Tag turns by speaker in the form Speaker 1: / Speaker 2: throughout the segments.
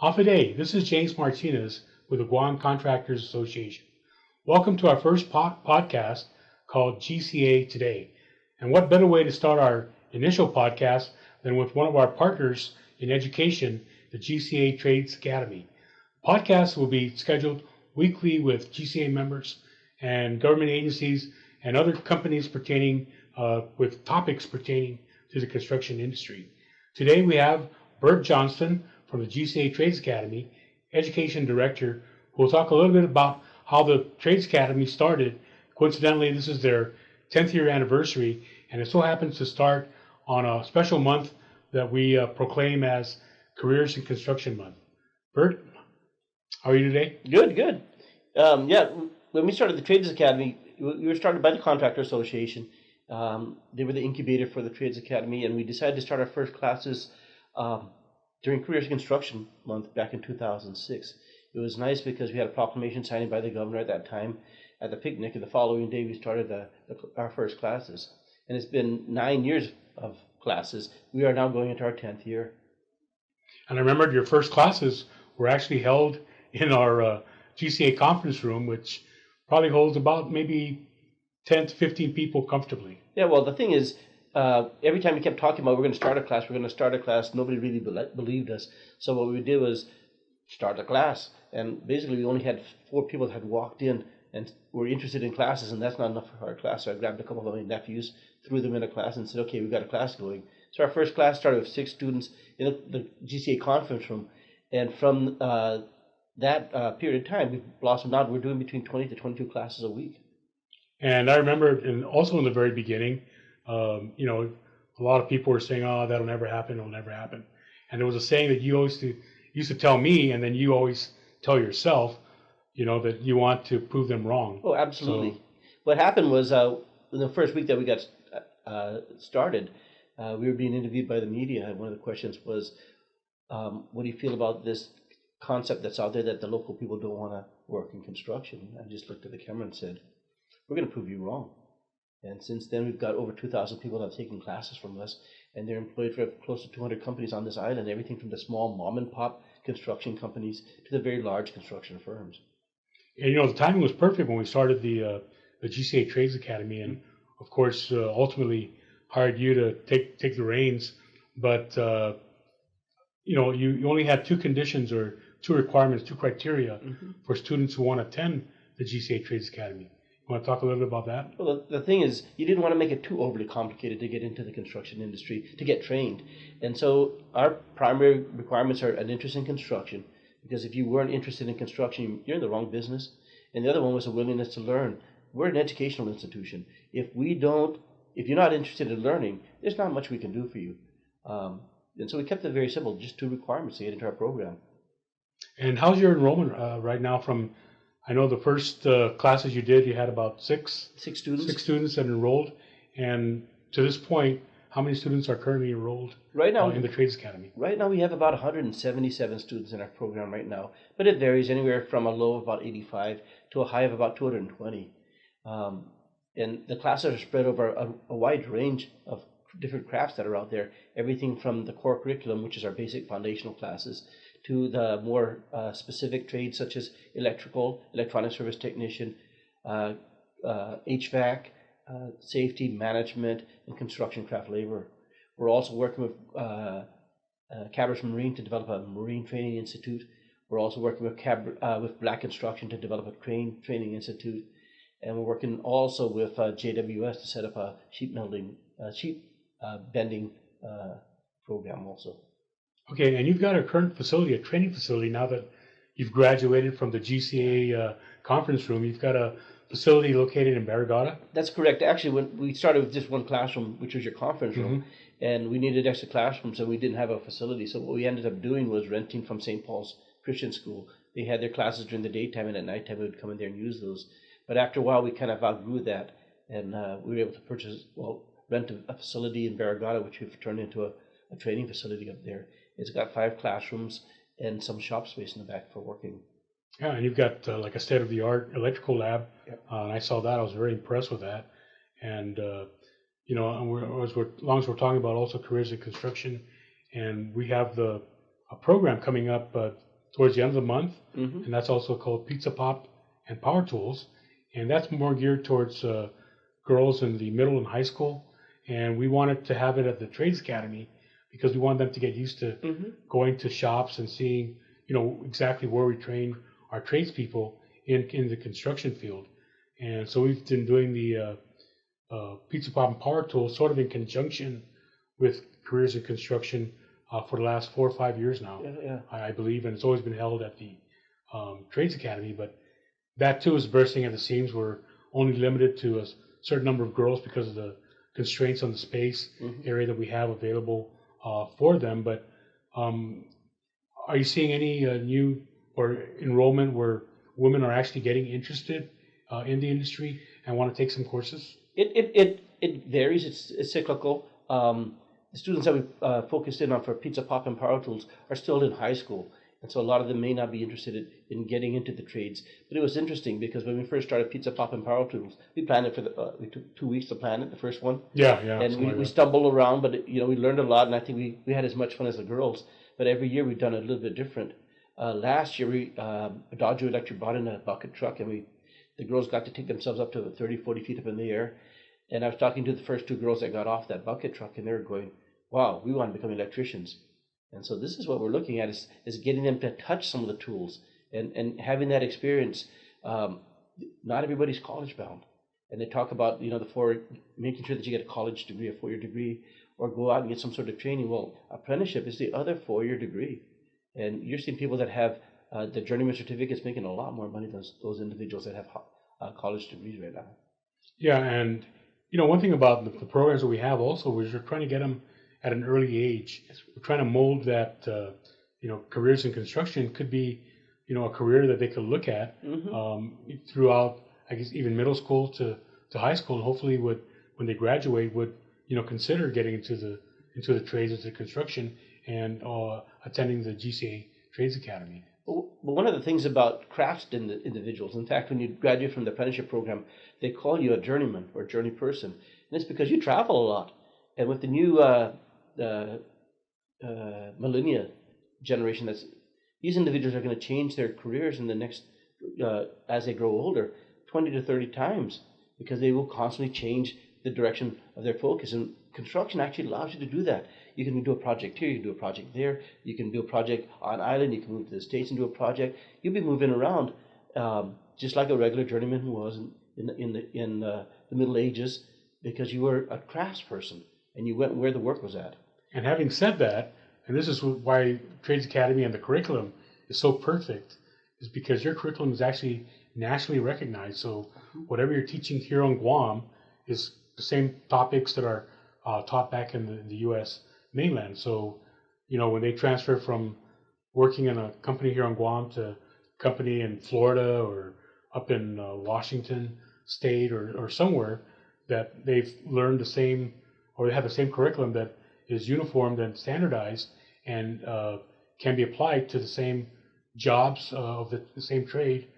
Speaker 1: Hafiday, this is James Martinez with the Guam Contractors Association. Welcome to our first podcast called GCA Today. And what better way to start our initial podcast than with one of our partners in education, the GCA Trades Academy. Podcasts will be scheduled weekly with GCA members and government agencies and other companies pertaining with topics pertaining to the construction industry. Today we have Bert Johnston from the GCA Trades Academy, Education Director, who will talk a little bit about how the Trades Academy started. Coincidentally, this is their 10th year anniversary, and it so happens to start on a special month that we proclaim as Careers in Construction Month. Bert, how are you today?
Speaker 2: Good, good. When we started the Trades Academy, we were started by the Contractors Association. They were the incubator for the Trades Academy, and we decided to start our first classes during Careers in Construction Month back in 2006. It was nice because we had a proclamation signed by the governor at that time at the picnic, and the following day we started our first classes. And it's been 9 years of classes. We are now going into our 10th year.
Speaker 1: And I remember your first classes were actually held in our GCA conference room, which probably holds about maybe 10 to 15 people comfortably.
Speaker 2: Yeah, well, the thing is, every time we kept talking about we're going to start a class, nobody really believed us. So what we did was start a class. And basically we only had 4 people that had walked in and were interested in classes, and that's not enough for our class. So I grabbed a couple of my nephews, threw them in a class, and said, okay, we've got a class going. So our first class started with 6 students in the GCA conference room. And from that period of time, we've blossomed out. We're doing between 20 to 22 classes a week.
Speaker 1: And I remember, also in the very beginning, a lot of people were saying, "Oh, that'll never happen. It'll never happen." And there was a saying that you always used to tell me, and then you always tell yourself, that you want to prove them wrong.
Speaker 2: Oh, absolutely. So, what happened was in the first week that we got started, we were being interviewed by the media, and one of the questions was, "What do you feel about this concept that's out there that the local people don't want to work in construction?" I just looked at the camera and said, "We're going to prove you wrong." And since then, we've got over 2,000 people that have taken classes from us, and they're employed for close to 200 companies on this island, everything from the small mom-and-pop construction companies to the very large construction firms.
Speaker 1: And, the timing was perfect when we started the GCA Trades Academy, and, of course, ultimately hired you to take the reins. But, you only had 2 conditions or 2 requirements, 2 criteria for students who want to attend the GCA Trades Academy. You want to talk a little bit about that?
Speaker 2: Well, the thing is, you didn't want to make it too overly complicated to get into the construction industry, to get trained. And so our primary requirements are an interest in construction, because if you weren't interested in construction, you're in the wrong business. And the other one was a willingness to learn. We're an educational institution. If you're not interested in learning, there's not much we can do for you. And so we kept it very simple, just 2 requirements to get into our program.
Speaker 1: And how's your enrollment right now from... I know the first classes you did, you had about 6
Speaker 2: students.
Speaker 1: 6 students that enrolled. And to this point, how many students are currently enrolled
Speaker 2: right now
Speaker 1: in the Trades Academy?
Speaker 2: Right now we have about 177 students in our program right now, but it varies anywhere from a low of about 85 to a high of about 220. And the classes are spread over a wide range of different crafts that are out there, everything from the core curriculum, which is our basic foundational classes, to the more specific trades such as electrical, electronic service technician, HVAC, safety, management, and construction craft labor. We're also working with Cabras Marine to develop a marine training institute. We're also working with Black Construction to develop a crane training institute. And we're working also with JWS to set up a sheet bending program also.
Speaker 1: Okay, and you've got a current facility, a training facility, now that you've graduated from the GCA conference room. You've got a facility located in Barrigada?
Speaker 2: That's correct. Actually, when we started with just one classroom, which was your conference room, and we needed extra classrooms, so we didn't have a facility. So what we ended up doing was renting from St. Paul's Christian School. They had their classes during the daytime, and at nighttime we would come in there and use those. But after a while, we kind of outgrew that, and we were able to rent a facility in Barrigada, which we've turned into a training facility up there. It's got 5 classrooms and some shop space in the back for working.
Speaker 1: Yeah, and you've got like a state-of-the-art electrical lab.
Speaker 2: Yep.
Speaker 1: And I saw that. I was very impressed with that. And, as long as we're talking about also careers in construction, and we have the a program coming up towards the end of the month,
Speaker 2: Mm-hmm.
Speaker 1: and that's also called Pizza Pop and Power Tools, and that's more geared towards girls in the middle and high school. And we wanted to have it at the Trades Academy because we want them to get used to
Speaker 2: Mm-hmm.
Speaker 1: going to shops and seeing, exactly where we train our tradespeople in the construction field. And so we've been doing the Pizza Pop and Power Tools sort of in conjunction with Careers in Construction for the last 4 or 5 years now,
Speaker 2: Yeah.
Speaker 1: I believe, and it's always been held at the Trades Academy. But that too is bursting at the seams. We're only limited to a certain number of girls because of the constraints on the space
Speaker 2: Mm-hmm.
Speaker 1: area that we have available for them. But are you seeing any new or enrollment where women are actually getting interested in the industry and want to take some courses?
Speaker 2: It varies. It's cyclical. The students that we focused in on for Pizza Pop and Power Tools are still in high school, and so a lot of them may not be interested in getting into the trades. But it was interesting because when we first started Pizza Pop and Power Tools, we planned it we took 2 weeks to plan it, the first one.
Speaker 1: Yeah,
Speaker 2: And we stumbled around, but we learned a lot, and I think we had as much fun as the girls. But every year we've done it a little bit different. Last year, Dodge Electric brought in a bucket truck, and the girls got to take themselves up to 30, 40 feet up in the air. And I was talking to the first 2 girls that got off that bucket truck, and they were going, wow, we want to become electricians. And so this is what we're looking at is getting them to touch some of the tools and having that experience. Not everybody's college bound. And they talk about, making sure that you get a college degree, a 4-year degree, or go out and get some sort of training. Well, apprenticeship is the other 4-year degree. And you're seeing people that have the journeyman certificates making a lot more money than those individuals that have college degrees right now.
Speaker 1: Yeah, and one thing about the programs that we have also is we're trying to get them at an early age. We're trying to mold that, careers in construction could be, a career that they could look at throughout, I guess, even middle school to high school, and hopefully when they graduate would, consider getting into the trades, into construction, and attending the GCA Trades Academy.
Speaker 2: But one of the things about crafts individuals, in fact, when you graduate from the apprenticeship program, they call you a journeyman or journey person, and it's because you travel a lot. And with the new millennia generation, these individuals are going to change their careers in the next, as they grow older, 20 to 30 times, because they will constantly change the direction of their focus. And construction actually allows you to do that. You can do a project here, you can do a project there, you can do a project on island, you can move to the States and do a project. You'll be moving around just like a regular journeyman was in the Middle Ages, because you were a craftsperson and you went where the work was at.
Speaker 1: And having said that, and this is why Trades Academy and the curriculum is so perfect, is because your curriculum is actually nationally recognized. So whatever you're teaching here on Guam is the same topics that are taught back in the U.S. mainland. So, when they transfer from working in a company here on Guam to a company in Florida or up in Washington State or somewhere, that they've learned the same, or they have the same curriculum that is uniformed and standardized and can be applied to the same jobs of the same trade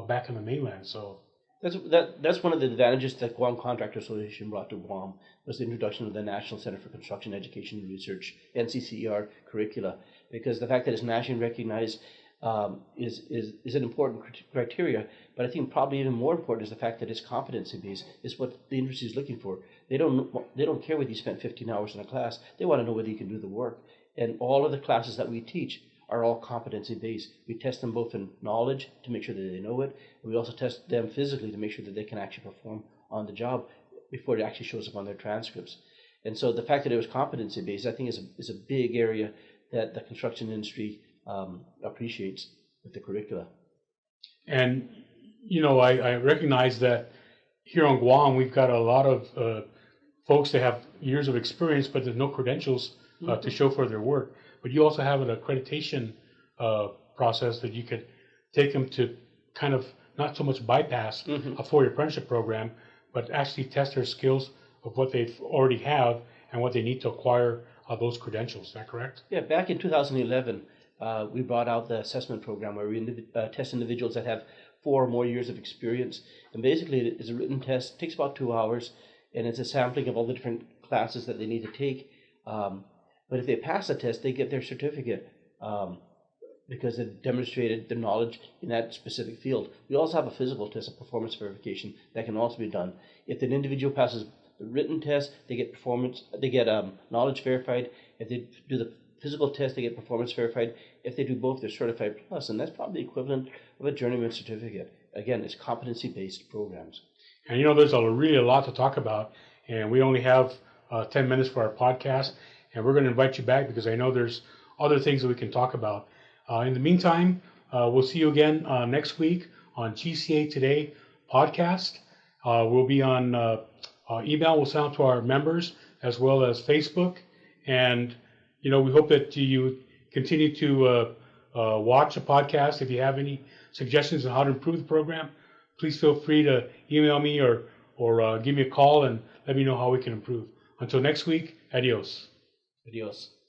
Speaker 1: back in the mainland. So
Speaker 2: that's one of the advantages that Guam Contractors Association brought to Guam, was the introduction of the National Center for Construction Education and Research, NCCER curricula, because the fact that it's nationally recognized is an important criteria. But I think probably even more important is the fact that it's competency based. Is what the industry is looking for. They don't care whether you spent 15 hours in a class. They want to know whether you can do the work. And all of the classes that we teach are all competency based. We test them both in knowledge to make sure that they know it, and we also test them physically to make sure that they can actually perform on the job before it actually shows up on their transcripts. And so the fact that it was competency based, I think, is a big area that the construction industry appreciates with the curricula.
Speaker 1: And I recognize that here on Guam we've got a lot of folks that have years of experience, but there's no credentials to show for their work. But you also have an accreditation process that you could take them to kind of not so much bypass a 4-year apprenticeship program, but actually test their skills of what they already have and what they need to acquire those credentials. Is that correct?
Speaker 2: Yeah, back in 2011, we brought out the assessment program where we test individuals that have 4 or more years of experience. And basically, it's a written test. It takes about 2 hours, and it's a sampling of all the different classes that they need to take. But if they pass the test, they get their certificate because it demonstrated the knowledge in that specific field. We also have a physical test, a performance verification that can also be done. If an individual passes the written test, they get knowledge verified. If they do the physical test, they get performance verified. If they do both, they're certified plus, and that's probably the equivalent of a journeyman certificate. Again, it's competency-based programs.
Speaker 1: And you know, there's really a lot to talk about, and we only have 10 minutes for our podcast, and we're going to invite you back because I know there's other things that we can talk about. In the meantime, we'll see you again next week on GCA Today podcast. We'll be on email. We'll send out to our members as well as Facebook. And, you know, we hope that you continue to watch the podcast. If you have any suggestions on how to improve the program, please feel free to email me or give me a call and let me know how we can improve. Until next week, adios.
Speaker 2: Adios.